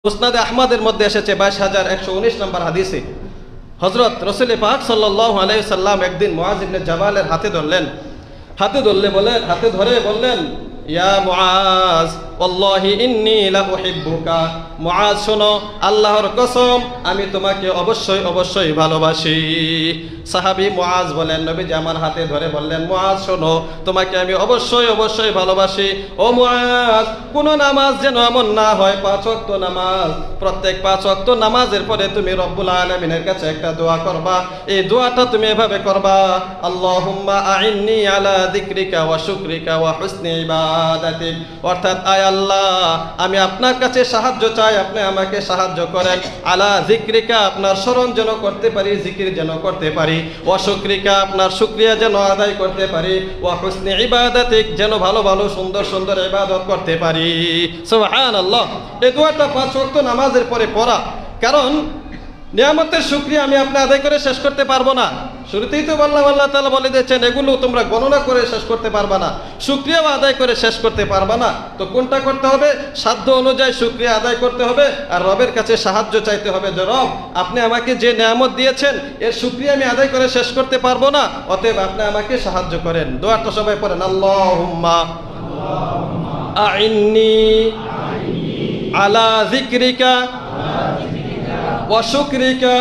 মুসনাদে আহমদের মধ্যে এসেছে 22,119 নম্বর হাদিসে হযরত রাসূল পাক সাল্লাল্লাহু আলাইহি সাল্লাম একদিন মুআজ ইবনে জাবালের হাতে ধরে বললেন, ইয়া মুআজ ওয়াল্লাহি ইন্নী লা উহিব্বুকা। মুআজ শোনো, আল্লাহর কসম আমি তোমাকে অবশ্যই ভালোবাসি। সাহাবী মুআজ বলেন, নবীজি আমার হাতে ধরে বললেন, মুআজ শোনো, তোমাকে আমি অবশ্যই ভালোবাসি। ও মুআজ, কোন নামাজ যেন এমন না হয়, 5 ওয়াক্ত নামাজ, প্রত্যেক 5 ওয়াক্ত নামাজের পরে তুমি রব্বুল আলামিনের কাছে একটা দোয়া করবা। এই দোয়াটা তুমি এভাবে করবা, আল্লাহুম্মা আইন্নী আলা যিকরিকা ওয়া শুকরিকা ওয়া হুসনি ইবাদাতিক। অর্থাৎ, আয় আল্লাহ, আমি আপনার কাছে সাহায্য চাই, আপনি আমাকে সাহায্য করেন। আলা যিকরিকা, আপনার স্মরণ যেন করতে পারি, জিকির যেন করতে পারি। ওয়া শুকরিকা, আপনার শুকরিয়া যেন আদায় করতে পারি। ওয়া হুসনি ইবাদাতিক, যেন ভালো সুন্দর ইবাদত করতে পারি। সুবহানাল্লাহ। এই দোয়াটা 5 ওয়াক্ত নামাজের পরে পড়া, কারণ নিয়ামতের শুকরিয়া আমি আপনি আদায় করে শেষ করতে পারবো না। শুরুতেই তো আল্লাহ তাআলা বলে দিয়েছেন, এগুলো তোমরা গণনা করে শেষ করতে পারবা না, শুকরিয়াও আদায় করে শেষ করতে পারবা না। তো কোনটা করতে হবে? সাধ্য অনুযায়ী শুকরিয়া আদায় করতে হবে, আর রবের কাছে সাহায্য চাইতে হবে যে, রব, আপনি আমাকে যে নিয়ামত দিয়েছেন এর শুকরিয়া আমি আদায় করে শেষ করতে পারবো না, অতএব আপনি আমাকে সাহায্য করেন। দোয়াটা সবাই পড়েন, আল্লাহুম্মা আইন্নী আলা যিকরিকা ওয়া শুকরিকা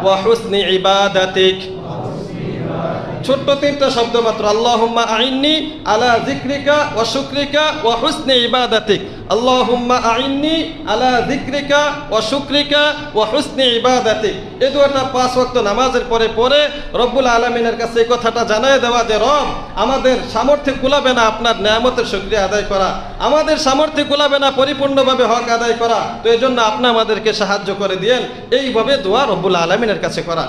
ওয়া হুসনি ইবাদাতিক। ছোট্ট 3টা শব্দ মাত্র, আল্লাহুম্মা আইন্নী আলা যিকরিকা ওয়া শুকরিকা ওয়া হুসনি ইবাদাতিক। আল্লাহুম্মা আইন্নী আলা যিকরিকা ওয়া শুকরিকা ওয়া হুসনি ইবাদাতিক। এই দোয়াটা 5 ওয়াক্ত নামাজের পরে রব্বুল আলামিনের কাছে এই কথাটা জানায় দেওয়া যে, রব, আমাদের সামর্থ্য কুলাবে না আপনার নিয়ামতের শুকরিয়া আদায় করা, আমাদের সামর্থ্য কুলাবে না পরিপূর্ণভাবে হক আদায় করা, তো এই জন্য আপনি আমাদেরকে সাহায্য করে দিয়েন। এইভাবে দোয়া রব্বুল আলামিনের কাছে করা।